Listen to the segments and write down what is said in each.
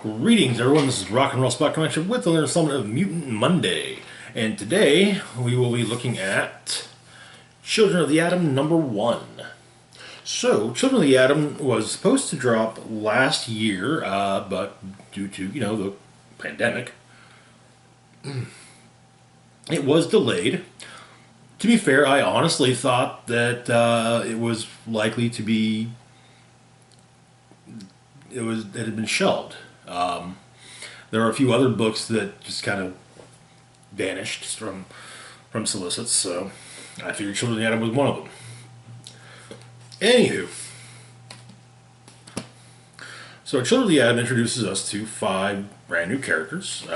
Greetings, everyone. This is Rock and Roll Spot Connection with another installment of Mutant Monday, and today we will be looking at Children of the Atom #1. So, Children of the Atom was supposed to drop last year, but due to the pandemic, it was delayed. To be fair, I honestly thought that it was likely to be it had been shelved. There are a few other books that just kind of vanished from solicits, so I figured Children of the Atom was one of them. Anywho, so Children of the Atom introduces us to 5 brand new characters.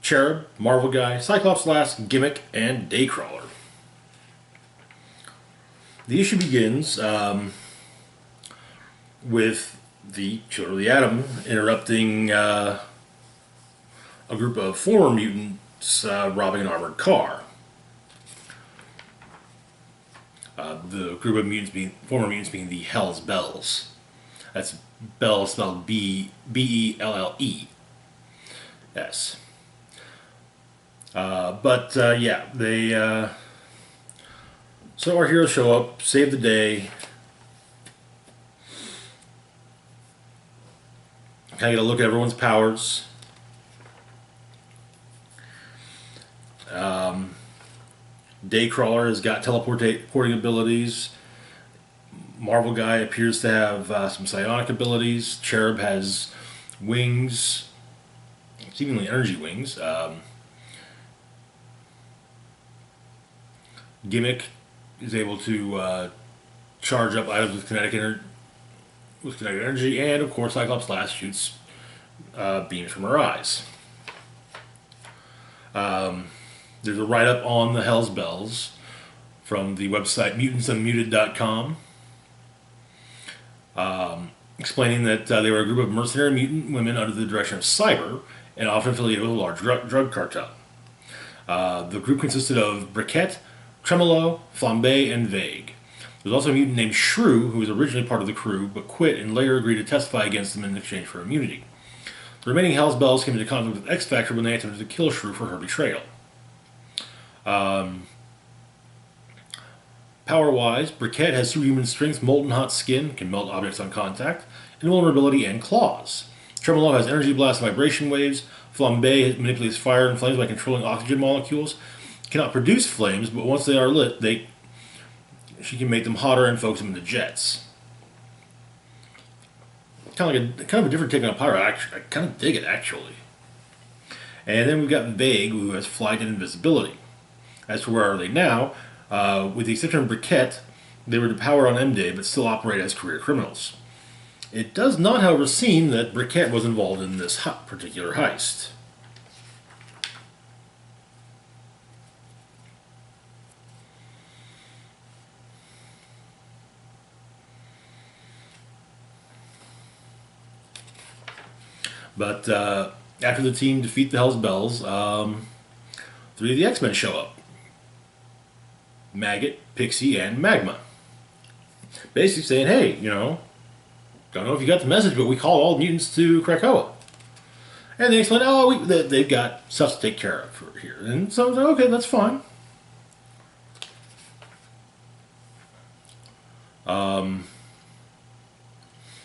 Cherub, Marvel Guy, Cyclops Lass, Gimmick, and Daycrawler. The issue begins with the Children of the Atom interrupting a group of former mutants robbing an armored car. The group of former mutants being the Hell's Bells. That's Bell spelled B-E-L-L-E. Yes. Yeah, they... So our heroes show up, save the day. Kind of get a look at everyone's powers. Daycrawler has got teleporting abilities. Marvel Guy appears to have some psionic abilities. Cherub has wings, seemingly energy wings. Gimmick is able to charge up items with kinetic energy, and of course Cyclops Lass shoots beams from her eyes. There's a write-up on the Hell's Bells from the website mutantsunmuted.com, explaining that they were a group of mercenary mutant women under the direction of Cyber and often affiliated with a large drug cartel. The group consisted of Briquette, Tremolo, Flambe, and Vague. There's also a mutant named Shrew, who was originally part of the crew, but quit and later agreed to testify against them in exchange for immunity. The remaining Hell's Bells came into conflict with X-Factor when they attempted to kill Shrew for her betrayal. Power-wise, Briquette has superhuman strength, molten hot skin, can melt objects on contact, invulnerability, and claws. Tremolo has energy blast and vibration waves. Flambe manipulates fire and flames by controlling oxygen molecules. Cannot produce flames, but once they are lit, she can make them hotter and focus them into jets. Kind of a different take on Pyro. I kind of dig it, actually. And then we've got Vague, who has flight and invisibility. As for where are they now, with the exception of Briquette, they were depowered on M-Day, but still operate as career criminals. It does not, however, seem that Briquette was involved in this particular heist. But after the team defeat the Hell's Bells, 3 of the X-Men show up. Maggot, Pixie, and Magma. Basically saying, hey, don't know if you got the message, but we called all mutants to Krakoa. And they explain, they've got stuff to take care of for here. And so I was like, okay, that's fine.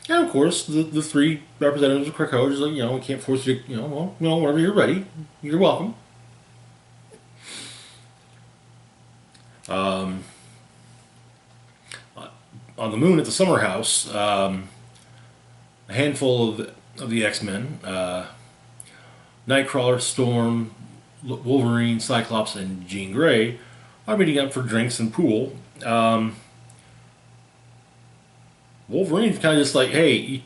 And of course, the 3 representatives of Krakoa are just like, we can't force you to, whenever you're ready, you're welcome. On the moon at the summer house, a handful of the X-Men, Nightcrawler, Storm, Wolverine, Cyclops, and Jean Grey, are meeting up for drinks and pool. Wolverine's kind of just like, hey,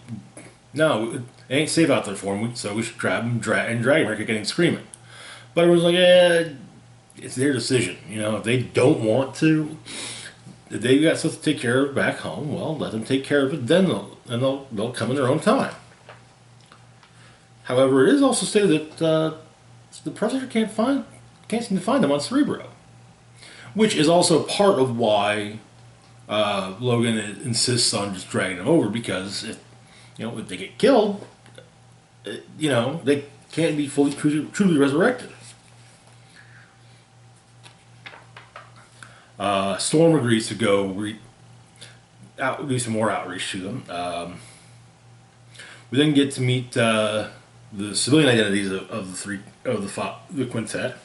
no, it ain't safe out there for him, so we should grab him and drag him or getting screaming. But everyone's like, it's their decision. If they don't want to, if they've got stuff to take care of back home, well, let them take care of it. Then they'll come in their own time. However, it is also stated that the Predator can't seem to find them on Cerebro, which is also part of why Logan insists on just dragging him over, because if they get killed, they can't be fully truly resurrected. Storm agrees to go do some more outreach to them. We then get to meet the civilian identities of the quintet.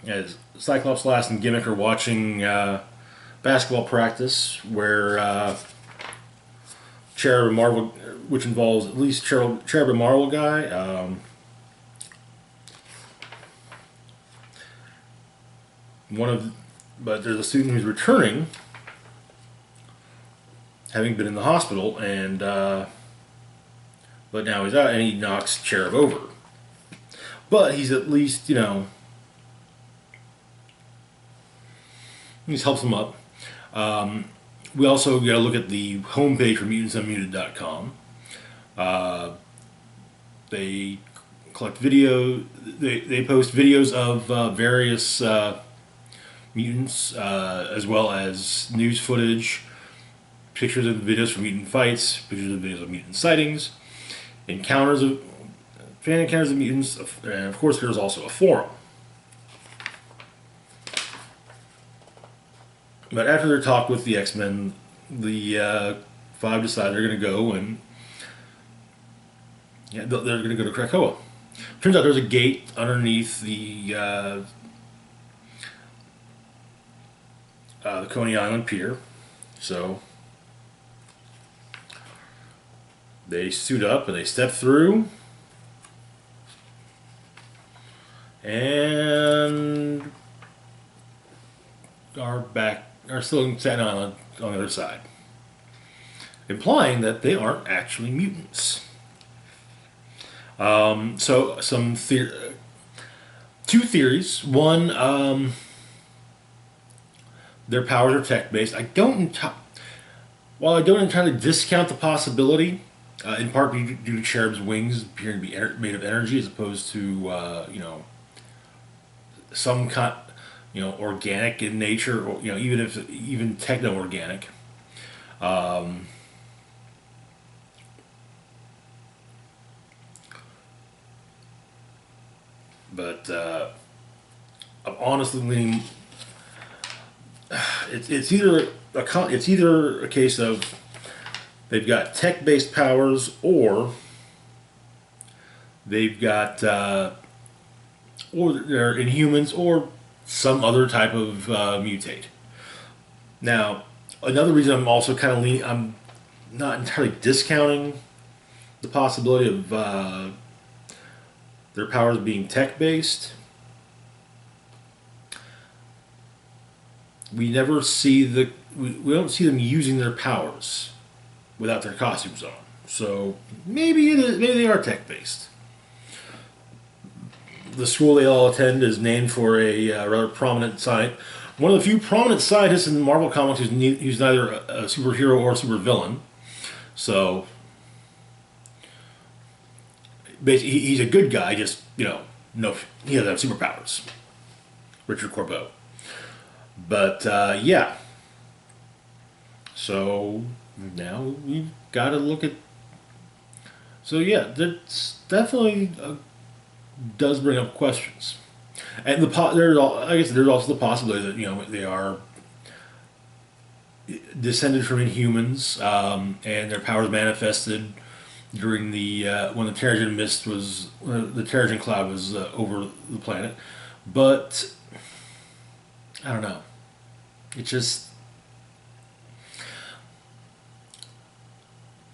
As Cyclops, Lass, and Gimmick are watching basketball practice, where Cherub and Marvel, which involves at least Cherub and Marvel guy. But there's a student who's returning, having been in the hospital, and but now he's out, and he knocks Cherub over. But he's at least, he helps him up. We also got to look at the homepage for mutantsunmuted.com. They collect video. They post videos of various mutants, as well as news footage, pictures and videos from mutant fights, pictures and videos of mutant sightings, fan encounters of mutants, and of course there's also a forum. But after their talk with the X-Men, the five decide they're going to go and they're going to go to Krakoa. Turns out there's a gate underneath the Coney Island Pier, so they suit up and they step through, and are still in Staten Island on the other side, implying that they aren't actually mutants. So two theories. One, their powers are tech-based. While I don't entirely discount the possibility, in part due to Cherub's wings appearing to be made of energy as opposed to some kind, organic in nature, or even techno-organic. But I'm honestly leaning. It's either a case of they've got tech-based powers, or they've got or they're Inhumans, or some other type of mutate. Now, another reason I'm also kind of leaning, I'm not entirely discounting the possibility of their powers being tech-based. We never see we don't see them using their powers without their costumes on. So maybe they are tech-based. The school they all attend is named for a rather prominent scientist. One of the few prominent scientists in Marvel Comics who's neither a superhero or a supervillain. So basically, he's a good guy. Just no, he doesn't have superpowers. Richard Corbeau. But yeah. So now we've got to look at. So yeah, that's definitely. Does bring up questions, and I guess there's also the possibility that they are descended from Inhumans, and their powers manifested during the when the Terrigen mist was the Terrigen cloud was over the planet, but I don't know. It just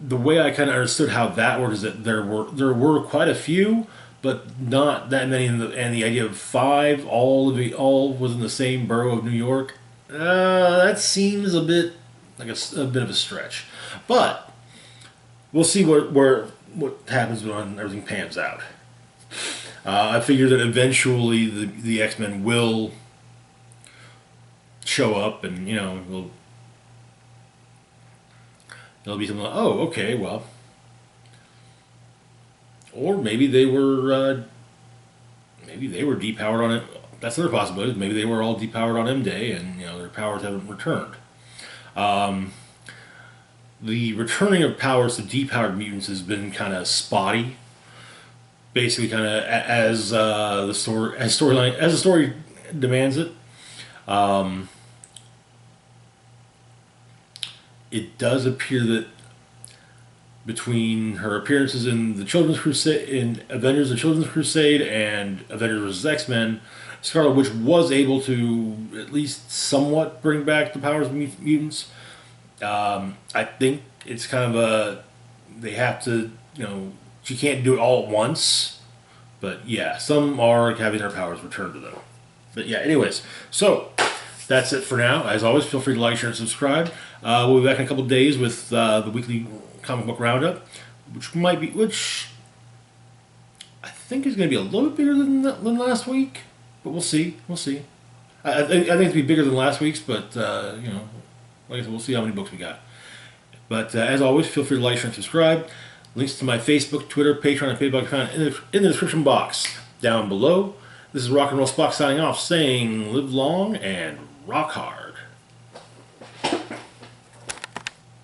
the way I kind of understood how that works is that there were quite a few, but not that many. And the idea of 5, all within the same borough of New York, that seems a bit like a bit of a stretch. But we'll see what happens when everything pans out. I figure that eventually the X-Men will show up, and it'll be something like, oh, okay, well. Or maybe they were depowered on it. That's another possibility. Maybe they were all depowered on M-Day, and their powers haven't returned. the returning of powers to depowered mutants has been kind of spotty. Basically, kind of as the story demands it. It does appear that between her appearances in the Children's Crusade, in Avengers: The Children's Crusade, and Avengers vs. X-Men, Scarlet Witch was able to at least somewhat bring back the powers of mutants. I think it's kind of they have to, she can't do it all at once. But yeah, some are having their powers returned to them. But yeah, anyways, so that's it for now. As always, feel free to like, share, and subscribe. We'll be back in a couple of days with the weekly comic book roundup, which I think is going to be a little bit bigger than last week, but we'll see. We'll see. I think it'll be bigger than last week's, but like I said, we'll see how many books we got. But as always, feel free to like, share, and subscribe. Links to my Facebook, Twitter, Patreon, and PayPal account in the description box down below. This is Rock and Roll Spock signing off, saying live long and rock hard.